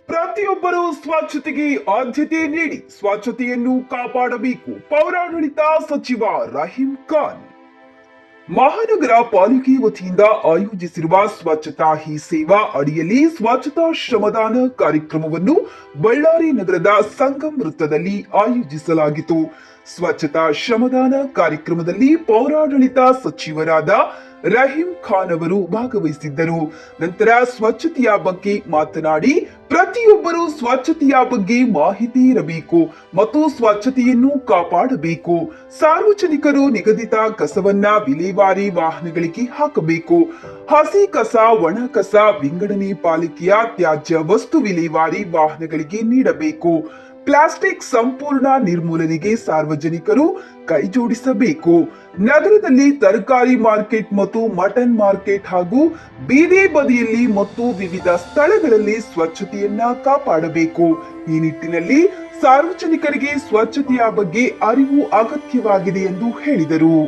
ಪ್ರತಿಯೊಬ್ಬರೂ ಸ್ವಚ್ಛತೆಗೆ ಆದ್ಯತೆ ನೀಡಿ ಸ್ವಚ್ಛತೆಯನ್ನು ಕಾಪಾಡಬೇಕು. ಪೌರಾಡಳಿತ ಸಚಿವ ರಹೀಂ ಖಾನ್. ಮಹಾನಗರ ಪಾಲಿಕೆ ವತಿಯಿಂದ ಆಯೋಜಿಸಿರುವ ಸ್ವಚ್ಛತಾ ಹಿ ಸೇವಾ ಅಡಿಯಲ್ಲಿ ಸ್ವಚ್ಛತಾ ಶ್ರಮದಾನ ಕಾರ್ಯಕ್ರಮವನ್ನು ಬಳ್ಳಾರಿ ನಗರದ ಸಂಗಮ್ ವೃತ್ತದಲ್ಲಿ ಆಯೋಜಿಸಲಾಗಿತ್ತು. ಸ್ವಚ್ಛತಾ ಶ್ರಮದಾನ ಕಾರ್ಯಕ್ರಮದಲ್ಲಿ ಪೌರಾಡಳಿತ ಸಚಿವರಾದ ರಹೀಂ ಖಾನ್ ಅವರು ಭಾಗವಹಿಸಿದ್ದರು. ನಂತರ ಸ್ವಚ್ಛತೆಯ ಬಗ್ಗೆ ಮಾತನಾಡಿ, ಪ್ರತಿಯೊಬ್ಬರೂ ಸ್ವಚ್ಛತೆಯ ಬಗ್ಗೆ ಮಾಹಿತಿ ಇರಬೇಕು ಮತ್ತು ಸ್ವಚ್ಛತೆಯನ್ನು ಕಾಪಾಡಬೇಕು. ಸಾರ್ವಜನಿಕರು ನಿಗದಿತ ಕಸವನ್ನ ವಿಲೇವಾರಿ ವಾಹನಗಳಿಗೆ ಹಾಕಬೇಕು. ಹಸಿ ಕಸ, ಒಣ ಕಸ ವಿಂಗಡಣೆ ಪಾಲಿಕೆಯ ತ್ಯಾಜ್ಯ ವಸ್ತು ವಿಲೇವಾರಿ ವಾಹನಗಳಿಗೆ ನೀಡಬೇಕು. ಪ್ಲಾಸ್ಟಿಕ್ ಸಂಪೂರ್ಣ ನಿರ್ಮೂಲನೆಗೆ ಸಾರ್ವಜನಿಕರು ಕೈಜೋಡಿಸಬೇಕು. ನಗರದಲ್ಲಿ ತರಕಾರಿ ಮಾರ್ಕೆಟ್ ಮತ್ತು ಮಟನ್ ಮಾರ್ಕೆಟ್ ಹಾಗೂ ಬೀದಿ ಬದಿಯಲ್ಲಿ ಮತ್ತು ವಿವಿಧ ಸ್ಥಳಗಳಲ್ಲಿ ಸ್ವಚ್ಛತೆಯನ್ನ ಕಾಪಾಡಬೇಕು. ಈ ನಿಟ್ಟಿನಲ್ಲಿ ಸಾರ್ವಜನಿಕರಿಗೆ ಸ್ವಚ್ಛತೆಯ ಬಗ್ಗೆ ಅರಿವು ಅಗತ್ಯವಾಗಿದೆ ಎಂದು ಹೇಳಿದರು.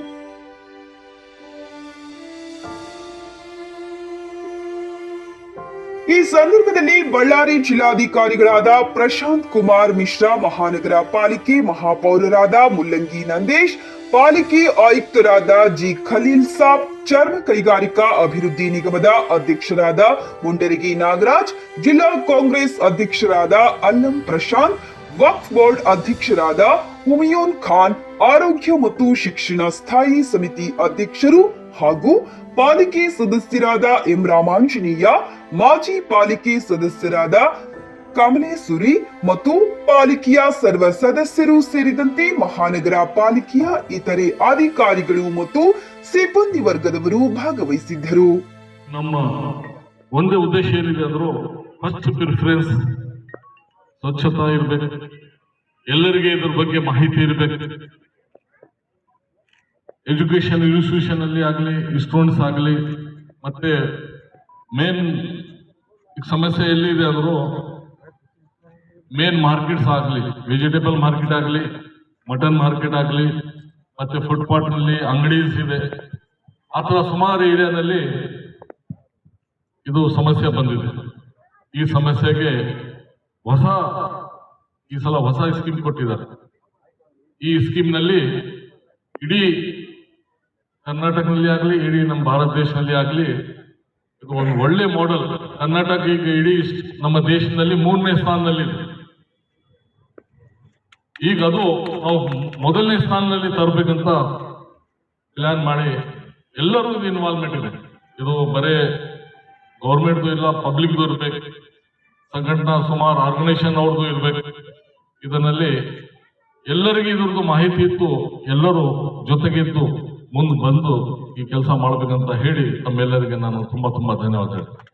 ಈ ಸಂದರ್ಭದಲ್ಲಿ ಬಳ್ಳಾರಿ ಜಿಲ್ಲಾಧಿಕಾರಿಗಳಾದ ಪ್ರಶಾಂತ್ ಕುಮಾರ್ ಮಿಶ್ರಾ, ಮಹಾನಗರ ಪಾಲಿಕೆ ಮಹಾಪೌರರಾದ ಮುಲ್ಲಂಗಿ ನಂದೇಶ್, ಪಾಲಿಕೆ ಆಯುಕ್ತರಾದ ಜಿ ಖಲೀಲ್ ಸಾಬ್, ಚರ್ಮ ಕೈಗಾರಿಕಾ ಅಭಿವೃದ್ಧಿ ನಿಗಮದ ಅಧ್ಯಕ್ಷರಾದ ಮುಂಡರಗಿ ನಾಗರಾಜ್, ಜಿಲ್ಲಾ ಕಾಂಗ್ರೆಸ್ ಅಧ್ಯಕ್ಷರಾದ ಅಲ್ಲಂ ಪ್ರಶಾಂತ್, ವಕ್ಫ್ ಬೋರ್ಡ್ ಅಧ್ಯಕ್ಷರಾದ ಹುಮಯೂನ್ ಖಾನ್, ಆರೋಗ್ಯ ಮತ್ತು ಶಿಕ್ಷಣ ಸ್ಥಾಯಿ ಸಮಿತಿ ಅಧ್ಯಕ್ಷರು ಹಾಗೂ ಪಾಲಿಕೆ ಸದಸ್ಯರಾದ ಎಂ ರಾಮಾಂಜನೇಯ, ಮಾಜಿ ಪಾಲಿಕೆ ಸದಸ್ಯರಾದ ಕಮಲೇಸುರಿ ಮತ್ತು ಪಾಲಿಕೆಯ ಸರ್ವ ಸದಸ್ಯರು ಸೇರಿದಂತೆ ಮಹಾನಗರ ಪಾಲಿಕೆಯ ಇತರೆ ಅಧಿಕಾರಿಗಳು ಮತ್ತು ಸಿಬ್ಬಂದಿ ವರ್ಗದವರು ಭಾಗವಹಿಸಿದ್ದರು. ನಮ್ಮ ಒಂದೇ ಉದ್ದೇಶ ಏನಿದೆ ಅಂದ್ರೂ ಫಸ್ಟ್ ಪ್ರಿಫರೆನ್ಸ್ ಸ್ವಚ್ಛತಾ ಇರಬೇಕು. ಎಲ್ಲರಿಗೆ ಇದ್ರ ಬಗ್ಗೆ ಮಾಹಿತಿ ಇರಬೇಕು. ಎಜುಕೇಶನ್ ಇನ್ಸ್ಟಿಟ್ಯೂಷನ್ ಅಲ್ಲಿ ಆಗಲಿ, ಸ್ಟೂಡೆಂಟ್ಸ್ ಆಗಲಿ, ಮತ್ತೆ ಮೇನ್ ಸಮಸ್ಯೆ ಎಲ್ಲಿದೆ ಅಂದ್ರು ಮೇನ್ ಮಾರ್ಕೆಟ್ಸ್ ಆಗಲಿ, ವೆಜಿಟೇಬಲ್ ಮಾರ್ಕೆಟ್ ಆಗಲಿ, ಮಟನ್ ಮಾರ್ಕೆಟ್ ಆಗಲಿ, ಮತ್ತೆ ಫುಟ್ಪಾತ್ ನಲ್ಲಿ ಅಂಗಡೀಸ್ ಇದೆ. ಆ ಥರ ಸುಮಾರು ಏರಿಯಾದಲ್ಲಿ ಇದು ಸಮಸ್ಯೆ ಬಂದಿದೆ. ಈ ಸಮಸ್ಯೆಗೆ ಈ ಸಲ ಹೊಸ ಸ್ಕೀಮ್ ಕೊಟ್ಟಿದ್ದಾರೆ. ಈ ಸ್ಕೀಮ್ ನಲ್ಲಿ ಇಡೀ ಕರ್ನಾಟಕದಲ್ಲಿ ಆಗಲಿ, ಇಡೀ ನಮ್ಮ ಭಾರತ ದೇಶದಲ್ಲಿ ಆಗಲಿ ಇದು ಒಂದು ಒಳ್ಳೆ ಮಾಡೆಲ್. ಕರ್ನಾಟಕ ಈಗ ಇಡೀ ನಮ್ಮ ದೇಶದಲ್ಲಿ 3ನೇ ಸ್ಥಾನದಲ್ಲಿದೆ. ಈಗ ಅದು ನಾವು ಮೊದಲನೇ ಸ್ಥಾನದಲ್ಲಿ ತರಬೇಕಂತ ಪ್ಲಾನ್ ಮಾಡಿ ಎಲ್ಲರೂ ಇನ್ವಾಲ್ವ್ಮೆಂಟ್ ಇದೆ. ಇದು ಬರೇ ಗೌರ್ಮೆಂಟ್ದು ಇಲ್ಲ, ಪಬ್ಲಿಕ್ದು ಇರ್ಬೇಕು, ಸಂಘಟನಾ ಸುಮಾರು ಆರ್ಗನೈಸೇಷನ್ ಅವ್ರದ್ದು ಇರ್ಬೇಕು. ಇದರಲ್ಲಿ ಎಲ್ಲರಿಗೂ ಇದ್ರದ್ದು ಮಾಹಿತಿ ಇತ್ತು, ಎಲ್ಲರೂ ಜೊತೆಗಿದ್ದು ಮುಂದೆ ಬಂದು ಈ ಕೆಲಸ ಮಾಡ್ಬೇಕಂತ ಹೇಳಿ ತಮ್ಮೆಲ್ಲರಿಗೆ ನಾನು ತುಂಬಾ ಧನ್ಯವಾದ ಹೇಳ್ತೀನಿ.